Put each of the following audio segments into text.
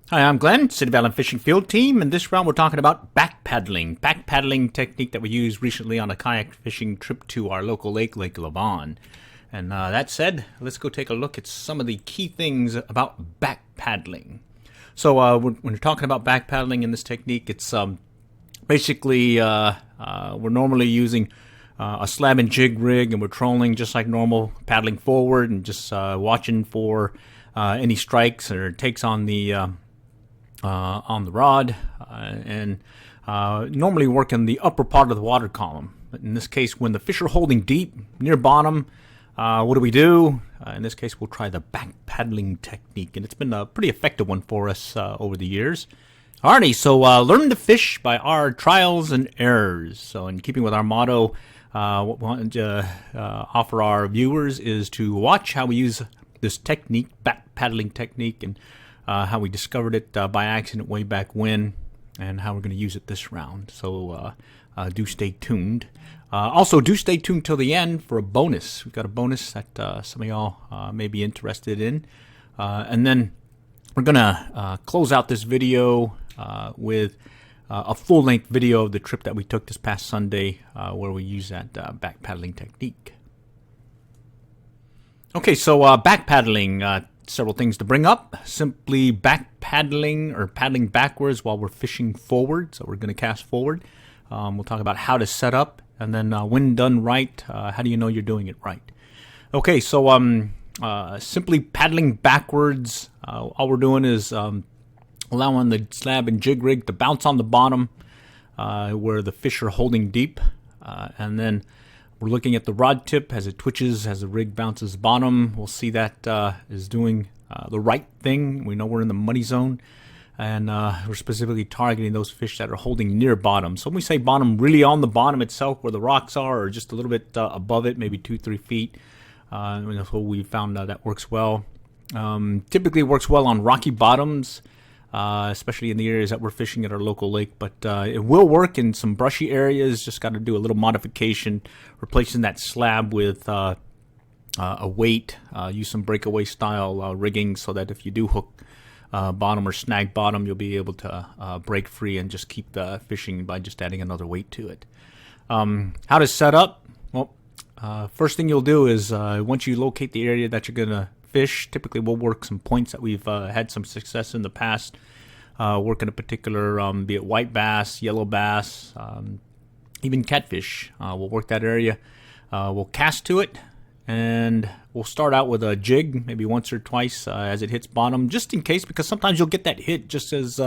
Hi, I'm Glenn, City of Allen Fishing Field Team, and this round we're talking about back paddling technique that we used recently on a kayak fishing trip to our local lake, Lake Lavon. And that said, let's go take a look at some of the key things about back paddling. So when you're talking about back paddling in this technique, it's basically we're normally using a slab and jig rig, and we're trolling just like normal, paddling forward and just watching for any strikes or takes on the rod, and normally work in the upper part of the water column. But in this case, when the fish are holding deep near bottom, what do? In this case, we'll try the back paddling technique, and it's been a pretty effective one for us over the years. Alrighty, so learn to fish by our trials and errors. So in keeping with our motto, what we want to offer our viewers is to watch how we use this technique, back paddling technique, and how we discovered it by accident way back when, and how we're going to use it this round. So do stay tuned. Also, do stay tuned till the end for a bonus. We've got a bonus that some of y'all may be interested in. And then we're going to close out this video with a full-length video of the trip that we took this past Sunday where we use that back paddling technique. Okay, so back paddling, several things to bring up. Simply back paddling or paddling backwards while we're fishing forward. So we're going to cast forward. We'll talk about how to set up, and then when done right, how do you know you're doing it right? Okay, so simply paddling backwards, all we're doing is allowing the slab and jig rig to bounce on the bottom where the fish are holding deep, and then we're looking at the rod tip as it twitches, as the rig bounces bottom. We'll see that is doing the right thing. We know we're in the money zone, and we're specifically targeting those fish that are holding near bottom. So when we say bottom, really on the bottom itself where the rocks are, or just a little bit above it, maybe 2-3 feet. That's what we found that works well. Typically works well on rocky bottoms, especially in the areas that we're fishing at our local lake, but it will work in some brushy areas. Just got to do a little modification, replacing that slab with a weight, use some breakaway style rigging so that if you do hook bottom or snag bottom, you'll be able to break free and just keep fishing by just adding another weight to it. How to set up? Well, first thing you'll do is once you locate the area that you're going to fish, typically we'll work some points that we've had some success in the past, working a particular, be it white bass, yellow bass, even catfish. We'll work that area. We'll cast to it, and we'll start out with a jig, maybe once or twice as it hits bottom, just in case, because sometimes you'll get that hit just as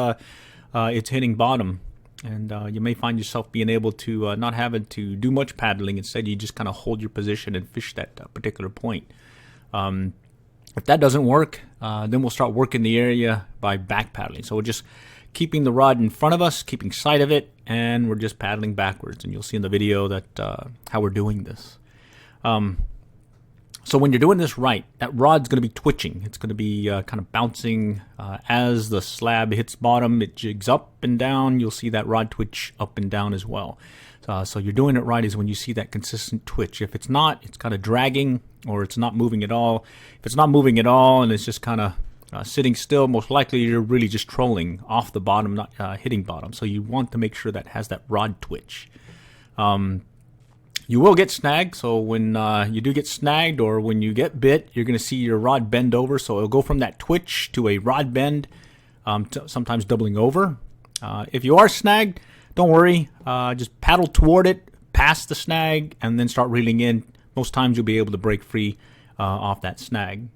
it's hitting bottom, and you may find yourself being able to not having to do much paddling. Instead, you just kind of hold your position and fish that particular point. If that doesn't work, then we'll start working the area by back paddling. So we're just keeping the rod in front of us, keeping sight of it, and we're just paddling backwards. And you'll see in the video that how we're doing this. So when you're doing this right, that rod's going to be twitching. It's going to be kind of bouncing as the slab hits bottom. It jigs up and down. You'll see that rod twitch up and down as well. So you're doing it right is when you see that consistent twitch. If it's not, it's kind of dragging, or it's not moving at all. If it's not moving at all and it's just kind of sitting still, most likely you're really just trolling off the bottom, not hitting bottom. So you want to make sure that has that rod twitch. You will get snagged, so when you do get snagged or when you get bit, you're going to see your rod bend over. So it'll go from that twitch to a rod bend, sometimes doubling over. If you are snagged, don't worry. Just paddle toward it, past the snag, and then start reeling in. Most times you'll be able to break free off that snag.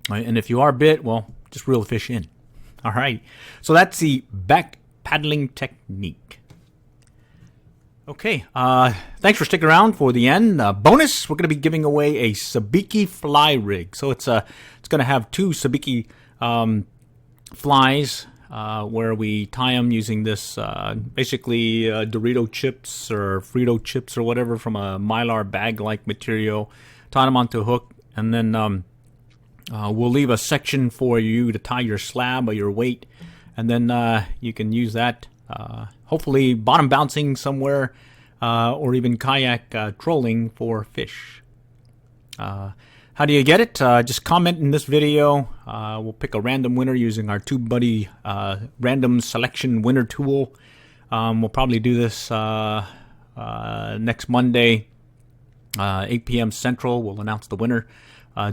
Right, and if you are bit, well, just reel the fish in. All right. So that's the back paddling technique. Okay. Thanks for sticking around for the end. Bonus, we're going to be giving away a sabiki fly rig. So it's going to have two sabiki flies where we tie them using this basically Dorito chips or Frito chips or whatever from a Mylar bag-like material. Tie them onto a hook, and then we'll leave a section for you to tie your slab or your weight, and then you can use that, hopefully bottom bouncing somewhere, or even kayak trolling for fish. How How do you get it? Just comment in this video. We'll pick a random winner using our TubeBuddy random selection winner tool. We'll probably do this next Monday, 8 p.m. Central. We'll announce the winner.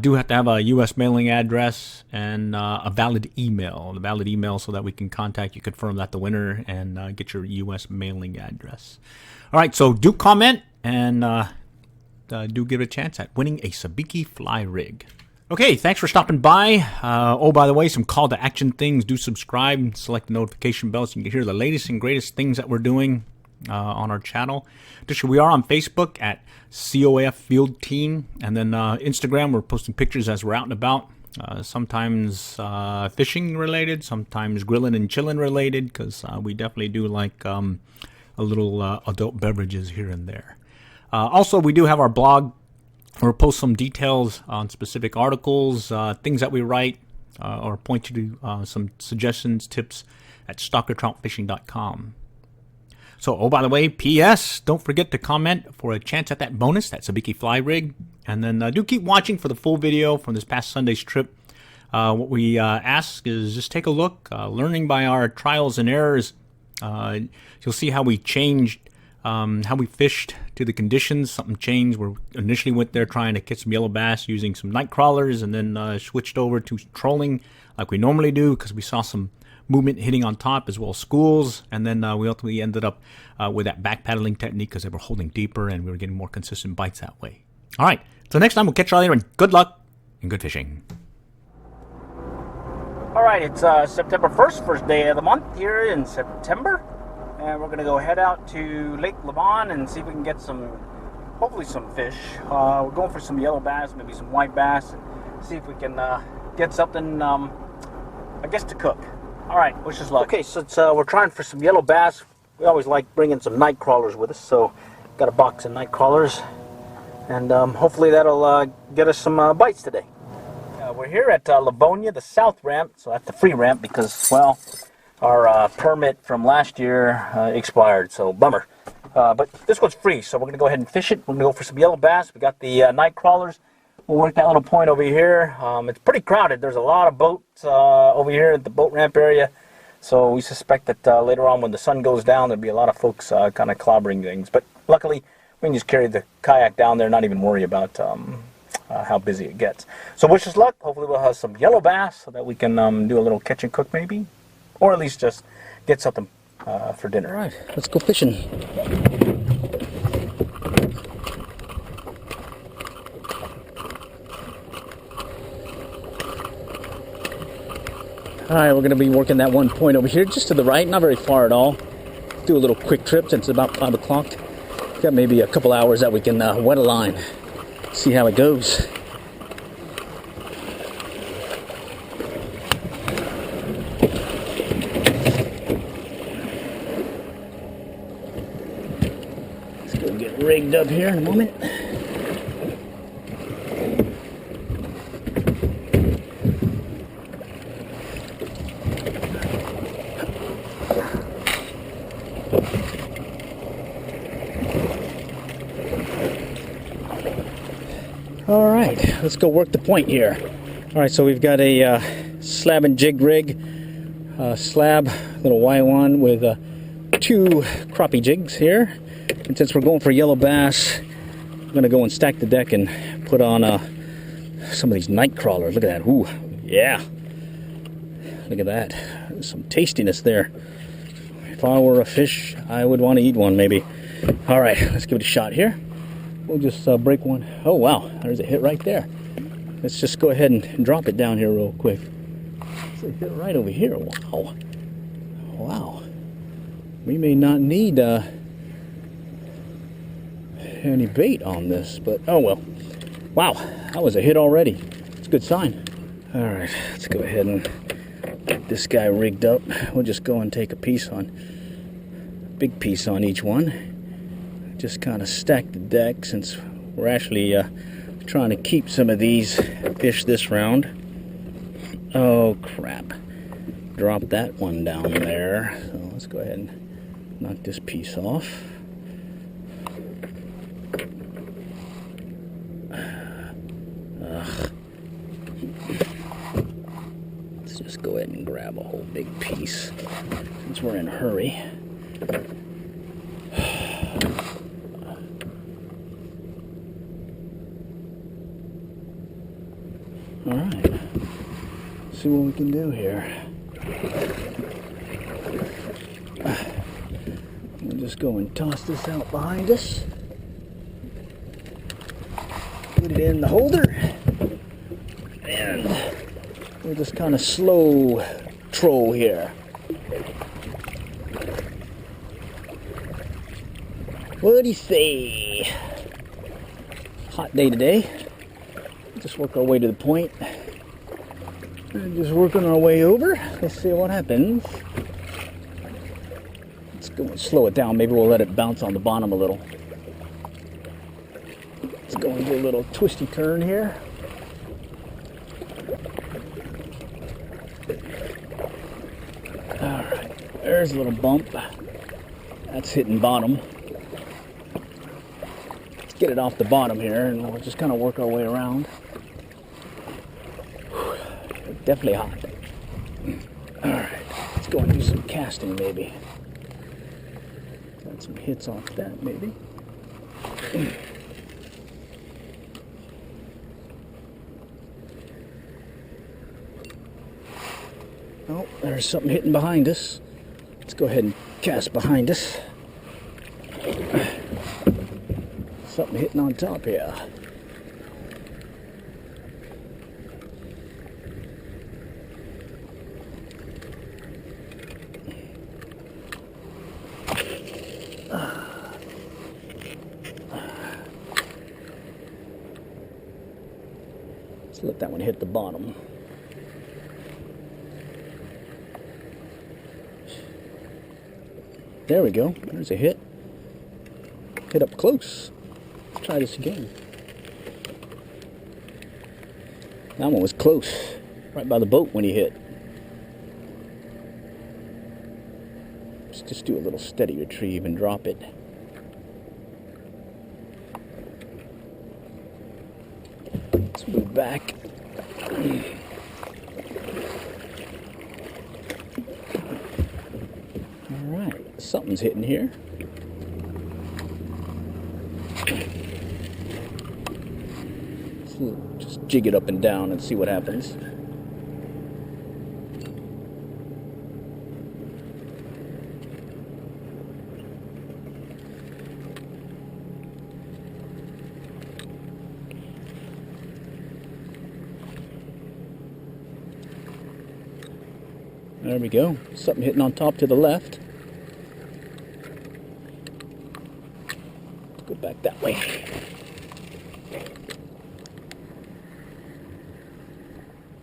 Do have to have a U.S. mailing address and a valid email. The valid email so that we can contact you, confirm that the winner, and get your U.S. mailing address. All right, so do comment and do give it a chance at winning a Sabiki fly rig. Okay, thanks for stopping by. Oh, by the way, some call to action things. Do subscribe, select the notification bell so you can hear the latest and greatest things that we're doing on our channel. Additionally, we are on Facebook at COAF Field Team, and then Instagram, we're posting pictures as we're out and about. Sometimes fishing related, sometimes grilling and chilling related, because we definitely do like a little adult beverages here and there. Also, we do have our blog. We'll post some details on specific articles, things that we write, or point you to some suggestions, tips at stalkertroutfishing.com. So, oh, by the way, P.S., don't forget to comment for a chance at that bonus, that Sabiki fly rig. And then do keep watching for the full video from this past Sunday's trip. What we ask is just take a look, learning by our trials and errors. You'll see how we changed, how we fished to the conditions. Something changed. We initially went there trying to catch some yellow bass using some night crawlers, and then switched over to trolling like we normally do because we saw some movement hitting on top as well as schools, and then we ultimately ended up with that back paddling technique because they were holding deeper and we were getting more consistent bites that way. All right, so next time we'll catch you all later, and good luck and good fishing. All right, it's September 1st, first day of the month here in September, and we're going to go head out to Lake Lavon and see if we can get some, hopefully some fish. We're going for some yellow bass, maybe some white bass, and see if we can get something, I guess, to cook. All right, wish us luck. Okay, since we're trying for some yellow bass, we always like bringing some night crawlers with us. So, got a box of night crawlers, and hopefully that'll get us some bites today. We're here at Livonia, the south ramp, so that's the free ramp because, well, our permit from last year expired, so bummer. But this one's free, so we're going to go ahead and fish it. We're going to go for some yellow bass. We got the night crawlers. We'll work that little point over here. It's pretty crowded. There's a lot of boats over here at the boat ramp area. So we suspect that later on when the sun goes down, there'll be a lot of folks kind of clobbering things. But luckily, we can just carry the kayak down there, not even worry about how busy it gets. So wish us luck. Hopefully we'll have some yellow bass so that we can do a little catch and cook maybe. Or at least just get something for dinner. All right, let's go fishing. Alright, we're going to be working that one point over here, just to the right, not very far at all. Do a little quick trip since it's about 5 o'clock. Got maybe a couple hours that we can wet a line. See how it goes. Let's go get rigged up here in a moment. All right, let's go work the point here. All right, so we've got a slab and jig rig, slab, little Y1 with 2 crappie jigs here. And since we're going for yellow bass, I'm gonna go and stack the deck and put on some of these night crawlers. Look at that, ooh, yeah. Look at that, there's some tastiness there. If I were a fish, I would want to eat one maybe. All right, let's give it a shot here. We'll just break one. Oh, wow. There's a hit right there. Let's just go ahead and drop it down here real quick. It's a hit right over here. Wow. Wow. We may not need any bait on this, but oh well. Wow. That was a hit already. It's a good sign. All right. Let's go ahead and get this guy rigged up. We'll just go and take a big piece on each one. Just kind of stack the deck since we're actually trying to keep some of these fish this round. Oh crap, drop that one down there. So let's go ahead and knock this piece off. Ugh. big piece since we're in a hurry. All right, see what we can do here. We'll just go and toss this out behind us. Put it in the holder. And we'll just kind of slow troll here. What do you say? Hot day today. Just work our way to the point. And just working our way over. Let's see what happens. Let's go and slow it down. Maybe we'll let it bounce on the bottom a little. Let's go and do a little twisty turn here. Alright, there's a little bump. That's hitting bottom. Let's get it off the bottom here and we'll just kind of work our way around. Definitely hot. Alright, let's go and do some casting maybe. Got some hits off that maybe. Oh, there's something hitting behind us. Let's go ahead and cast behind us. Something hitting on top here. Let's let that one hit the bottom. There we go. There's a hit. Hit up close. Let's try this again. That one was close. Right by the boat when he hit. Let's just do a little steady retrieve and drop it. Let's move back. Alright, something's hitting here. Just jig it up and down and see what happens. There we go. Something hitting on top to the left. Let's go back that way.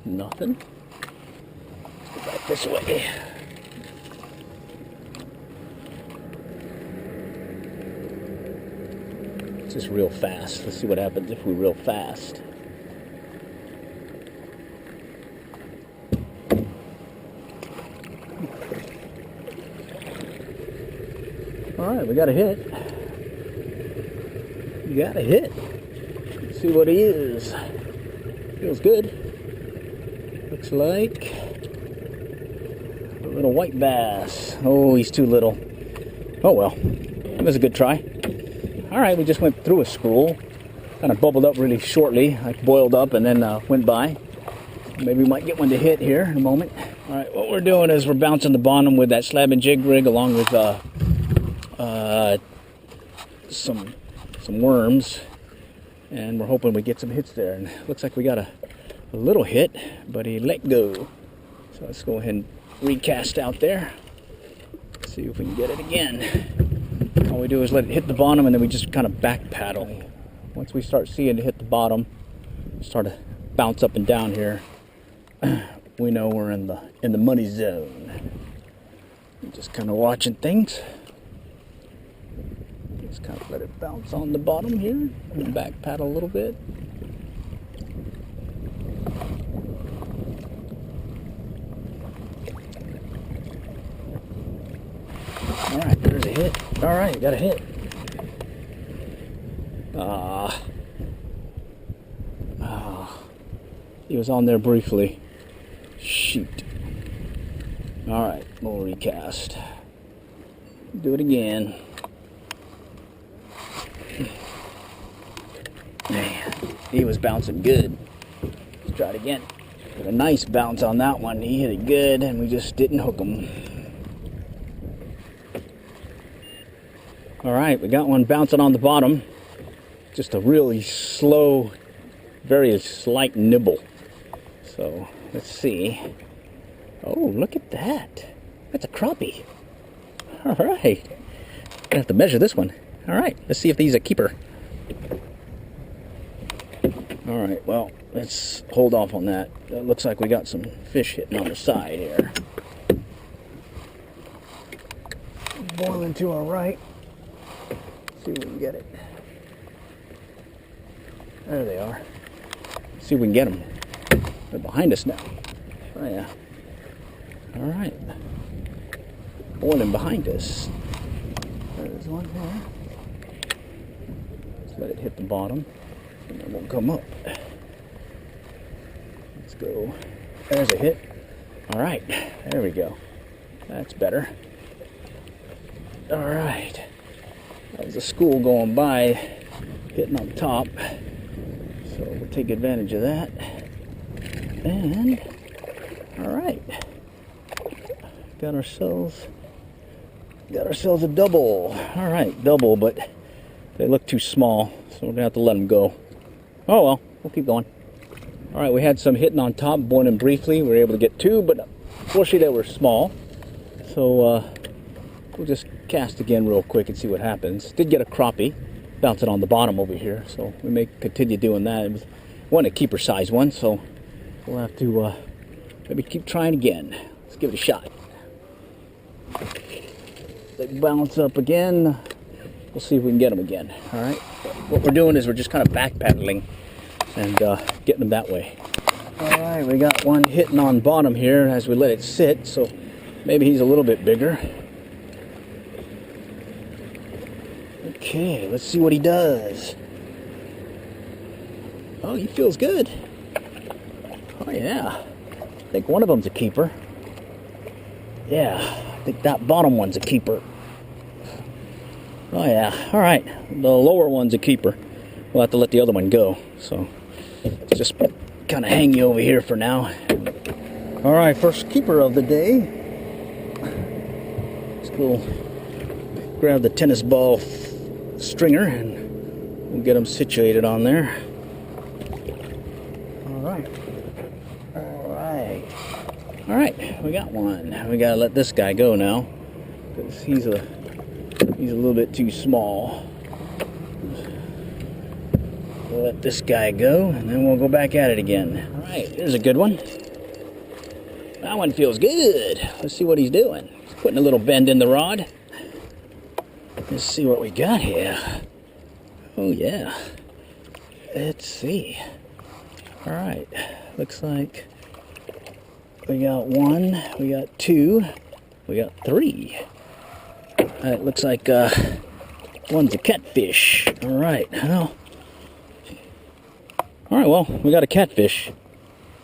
Nothing. Let's go back this way. It's just real fast. Let's see what happens if we reel fast. Alright, we got a hit. We got a hit. Let's see what he is. Feels good. Looks like a little white bass. Oh, he's too little. Oh well, that was a good try. Alright, we just went through a school. Kind of bubbled up really shortly. Like boiled up and then went by. Maybe we might get one to hit here in a moment. Alright, what we're doing is we're bouncing the bottom with that slab and jig rig along with some worms, and we're hoping we get some hits there. And it looks like we got a little hit, but he let go. So let's go ahead and recast out there. See if we can get it again. All we do is let it hit the bottom, and then we just kind of back paddle. Once we start seeing it hit the bottom, start to bounce up and down here, we know we're in the money zone. Just kind of watching things. Just kind of let it bounce on the bottom here and back paddle a little bit. Alright, there's a hit. Alright, got a hit. He was on there briefly. Shoot. All right, we'll recast. Do it again. Man, he was bouncing good. Let's try it again. Got a nice bounce on that one. He hit it good, and we just didn't hook him. All right, we got one bouncing on the bottom. Just a really slow, very slight nibble. So let's see. Oh, look at that. That's a crappie. All right. Gonna have to measure this one. All right, let's see if he's a keeper. All right, well, let's hold off on that. It looks like we got some fish hitting on the side here. Boiling to our right. See if we can get it. There they are. See if we can get them. They're behind us now. Oh yeah. All right. Boiling behind us. There's one there. Let's let it hit the bottom, and it won't come up. Let's go. There's a hit. All right. There we go. That's better. All right. That was a school going by, hitting on top. So we'll take advantage of that. And, all right. Got ourselves a double. All right, double, but they look too small, so we're gonna have to let them go. Oh well, we'll keep going. All right, we had some hitting on top, boiling briefly. We were able to get two, but unfortunately they were small. So we'll just cast again real quick and see what happens. Did get a crappie bouncing on the bottom over here, so we may continue doing that. It was one a keeper size one, so we'll have to maybe keep trying again. Let's give it a shot. They bounce up again. We'll see if we can get them again. All right. What we're doing is we're just kind of back paddling and getting them that way. All right, we got one hitting on bottom here as we let it sit, so maybe he's a little bit bigger. Okay, let's see what he does. Oh, he feels good. Oh yeah, I think one of them's a keeper. Yeah, I think that bottom one's a keeper. Oh yeah, all right, the lower one's a keeper. We'll have to let the other one go, so let's just kind of hang you over here for now. All right, first keeper of the day. Let's go grab the tennis ball stringer and we'll get them situated on there. All right, we got one. We gotta let this guy go now because he's a little bit too small. We'll let this guy go and then we'll go back at it again. All right, here's a good one. That one feels good. Let's see what he's doing. He's putting a little bend in the rod. Let's see what we got here. Oh yeah. Let's see. All right, looks like we got one, we got two, we got three. It looks like one's a catfish. All right, well. All right, well, we got a catfish.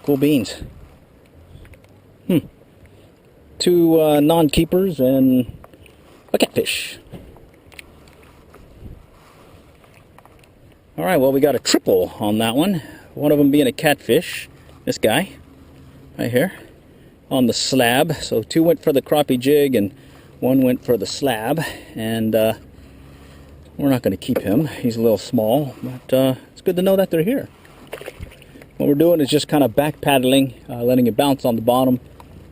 Cool beans. Two non-keepers and a catfish. All right, well, we got a triple on that one. One of them being a catfish. This guy, right here, on the slab. So two went for the crappie jig and one went for the slab. And we're not going to keep him. He's a little small, but it's good to know that they're here. What we're doing is just kind of back paddling, letting it bounce on the bottom.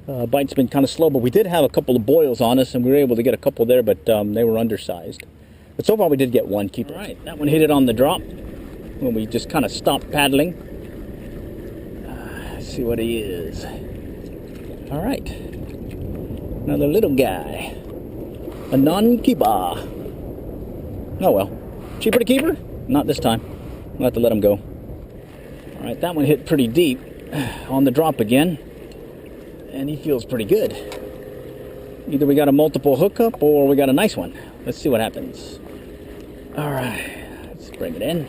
Bite's been kind of slow, but we did have a couple of boils on us, and we were able to get a couple there, but they were undersized. But so far we did get one keeper. All right, that one hit it on the drop when we just kind of stopped paddling. Let's see what he is. All right, another little guy, a non-keeper. Oh well, cheaper to keeper? Not this time. We'll have to let him go. All right, that one hit pretty deep on the drop again, and he feels pretty good. Either we got a multiple hookup or we got a nice one. Let's see what happens. All right, let's bring it in.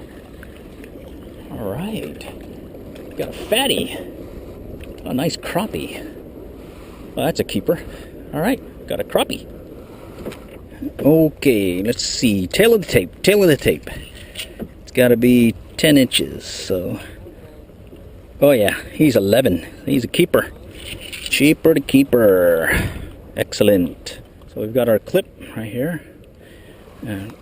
All right, got a fatty, a nice crappie. Well, that's a keeper. All right, got a crappie. Okay, let's see. Tail of the tape. Tail of the tape. It's got to be 10 inches. So, oh yeah, he's 11. He's a keeper. Cheaper to keeper. Excellent. So we've got our clip right here. And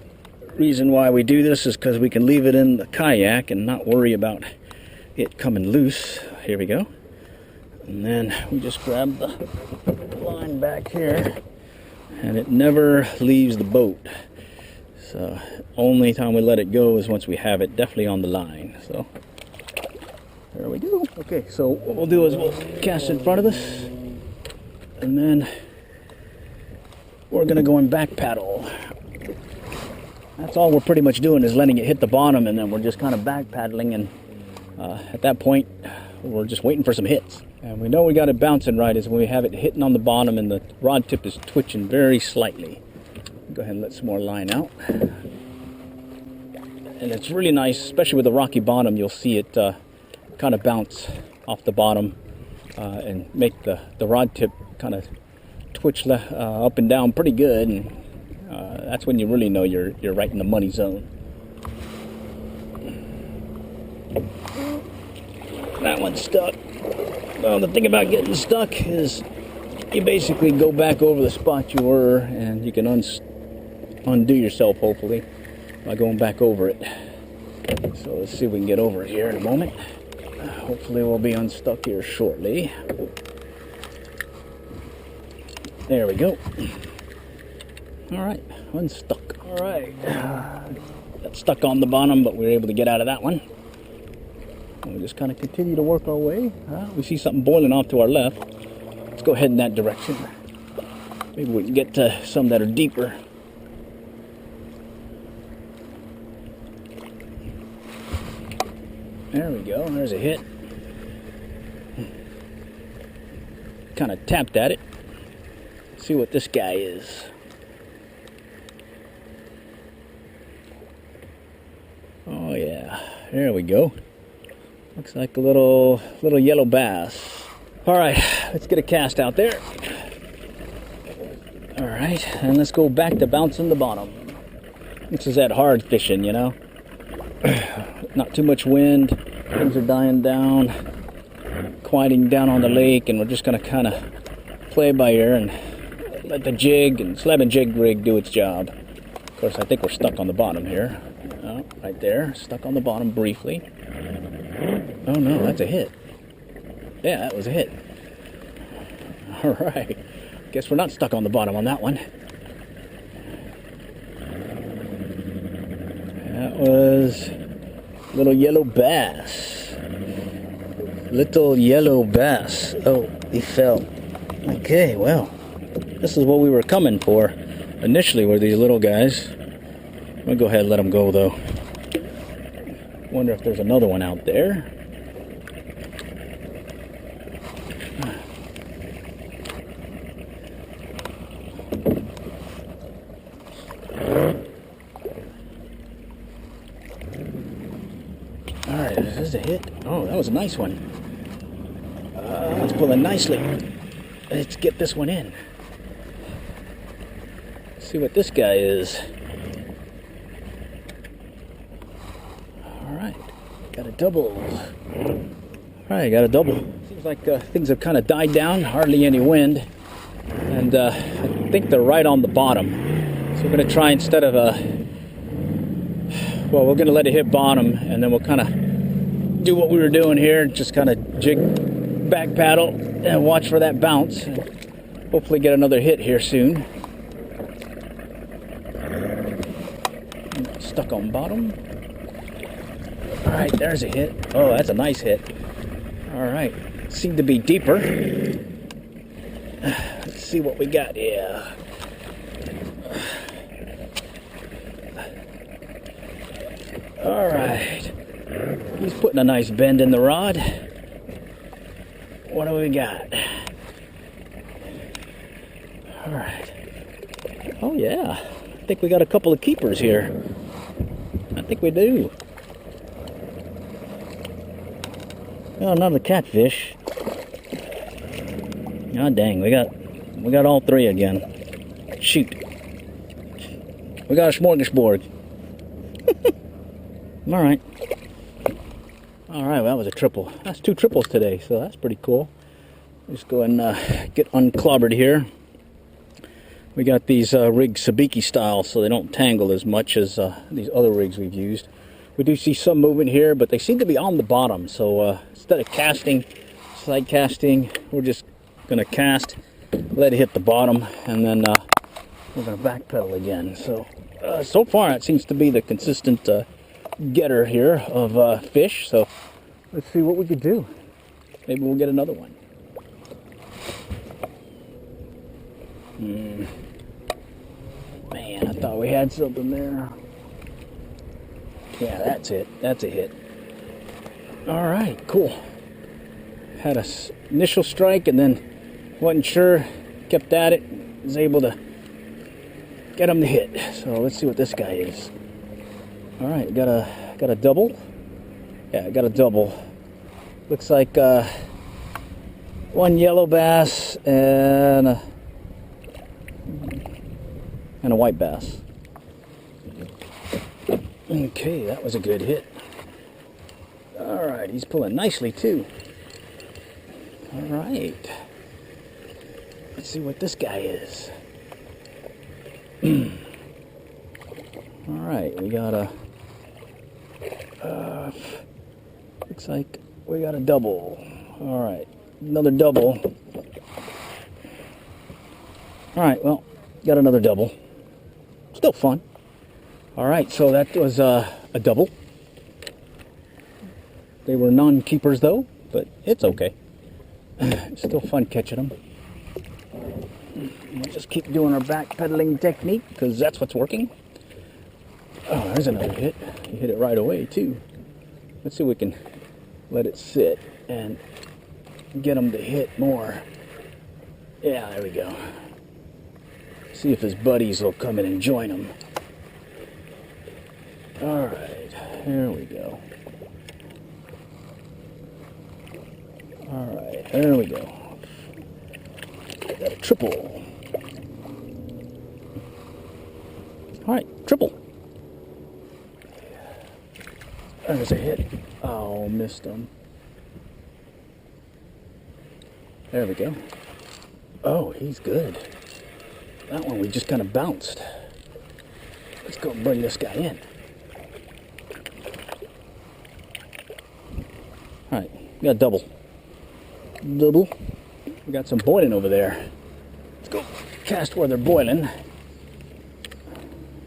reason why we do this is because we can leave it in the kayak and not worry about it coming loose. Here we go. And then we just grab the line back here, and it never leaves the boat. So only time we let it go is once we have it definitely on the line. So there we go. Okay, so what we'll do is we'll cast in front of us, and then we're gonna go and back paddle. That's all we're pretty much doing, is letting it hit the bottom, and then we're just kind of back paddling, and at that point we're just waiting for some hits. And we know we got it bouncing right is when we have it hitting on the bottom and the rod tip is twitching very slightly. Go ahead and let some more line out. And it's really nice, especially with the rocky bottom, you'll see it kind of bounce off the bottom and make the rod tip kind of twitch up and down pretty good. And that's when you really know you're right in the money zone. That one's stuck. Well, the thing about getting stuck is you basically go back over the spot you were, and you can undo yourself, hopefully, by going back over it. So let's see if we can get over it here in a moment. Hopefully we'll be unstuck here shortly. There we go. All right, unstuck. All right. Got stuck on the bottom, but we were able to get out of that one. We'll just kind of continue to work our way. We see something boiling off to our left. Let's go ahead in that direction. Maybe we can get to some that are deeper. There we go. There's a hit. Kind of tapped at it. See what this guy is. Oh yeah. There we go. Looks like a little yellow bass. All right, let's get a cast out there. All right, and let's go back to bouncing the bottom. This is that hard fishing, you know. Not too much wind. Things are dying down, quieting down on the lake, and we're just gonna kind of play by ear and let the jig and slab and jig rig do its job. Of course, I think we're stuck on the bottom here. Oh, right there, stuck on the bottom briefly. Oh no, that's a hit. Yeah, that was a hit. All right. Guess we're not stuck on the bottom on that one. That was little yellow bass. Little yellow bass. Oh, he fell. Okay, well, this is what we were coming for initially, were these little guys. I'm gonna go ahead and let them go though. Wonder if there's another one out there. Alright, is this a hit? Oh, that was a nice one. It's pulling nicely. Let's get this one in. See what this guy is. Alright, got a double. Alright, got a double. Seems like things have kind of died down, hardly any wind. And I think they're right on the bottom. So we're going to try, instead of well, we're going to let it hit bottom, and then we'll kind of do what we were doing here, just kind of jig back paddle and watch for that bounce. Hopefully get another hit here soon. Stuck on bottom. All right, there's a hit. Oh, that's a nice hit. All right, seemed to be deeper. Let's see what we got here. All right, he's putting a nice bend in the rod. What do we got? All right. Oh yeah, I think we got a couple of keepers here. I think we do. Oh, another catfish. God dang, we got all three again. Shoot. We got a smorgasbord. Alright. Alright, well, that was a triple. That's 2 triples today, so that's pretty cool. Just go and get unclobbered here. We got these rigs sabiki style, so they don't tangle as much as these other rigs we've used. We do see some movement here, but they seem to be on the bottom, so instead of casting, side casting, we're just going to cast, let it hit the bottom, and then we're going to backpedal again. So far it seems to be the consistent getter here of fish, so let's see what we could do. Maybe we'll get another one. Man, I thought we had something there. Yeah, that's it. That's a hit. Alright, cool. Had a initial strike and then wasn't sure, kept at it, was able to get him to hit. So let's see what this guy is. Alright, got a double. Yeah, I got a double. Looks like one yellow bass and a white bass. Okay, that was a good hit. Alright, he's pulling nicely too. Alright. Let's see what this guy is. Alright, we got a... looks like we got a double. Alright, another double. Alright, well, got another double. Still fun. Alright, so that was a double. They were non-keepers though, but it's okay. Still fun catching them. We'll just keep doing our backpedaling technique because that's what's working. Oh, there's another hit. He hit it right away too. Let's see if we can let it sit and get him to hit more. Yeah, there we go. See if his buddies will come in and join him. Alright, here we go. Alright, there we go. Got a triple. Alright, triple. There's a hit. Oh, missed him. There we go. Oh, he's good. That one we just kind of bounced. Let's go and bring this guy in. Alright, we got a double. Double. We got some boiling over there. Let's go cast where they're boiling.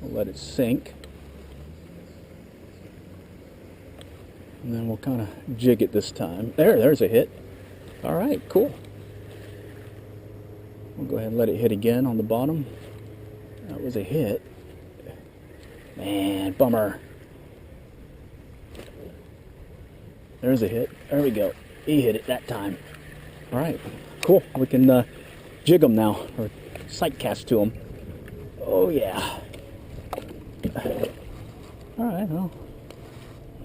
We'll let it sink. And then we'll kind of jig it this time. There's a hit. Alright, cool. We'll go ahead and let it hit again on the bottom. That was a hit. Man, bummer. There's a hit. There we go. He hit it that time. Alright, cool. We can jig them now, or sight cast to them. Oh yeah. Alright, well.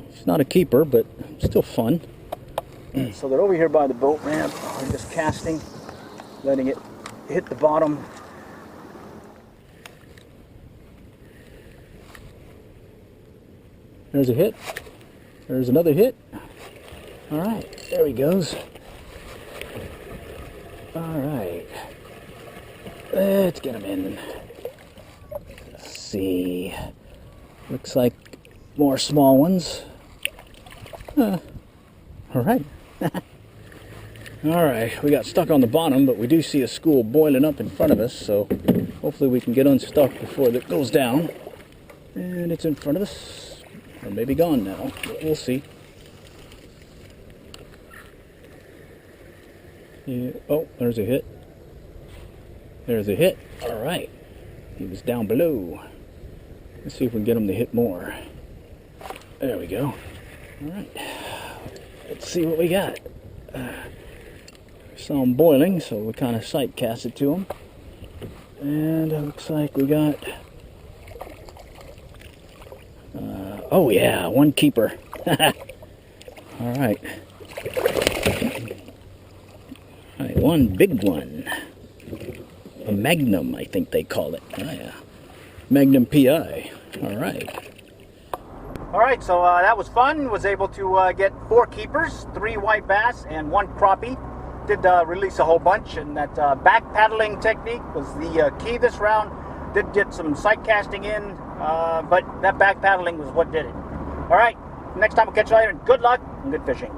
It's not a keeper, but still fun. So they're over here by the boat ramp. We're just casting, letting it hit the bottom. There's a hit. There's another hit. Alright, there he goes. Alright. Let's get him in. Let's see. Looks like more small ones. Alright. Alright, we got stuck on the bottom, but we do see a school boiling up in front of us, so hopefully we can get unstuck before it goes down. And it's in front of us. Or maybe gone now, but we'll see. Yeah. Oh, there's a hit. There's a hit. Alright. He was down below. Let's see if we can get him to hit more. There we go. Alright. Let's see what we got. Saw him boiling, so we kind of sight cast it to him. And it looks like we got... oh yeah, one keeper. Alright. Alright, one big one. A Magnum, I think they call it. Oh, yeah. Magnum PI. All right. All right, so that was fun. Was able to get 4 keepers, 3 white bass, and 1 crappie. Did release a whole bunch, and that back paddling technique was the key this round. Did get some sight casting in, but that back paddling was what did it. All right, next time we'll catch you later, and good luck and good fishing.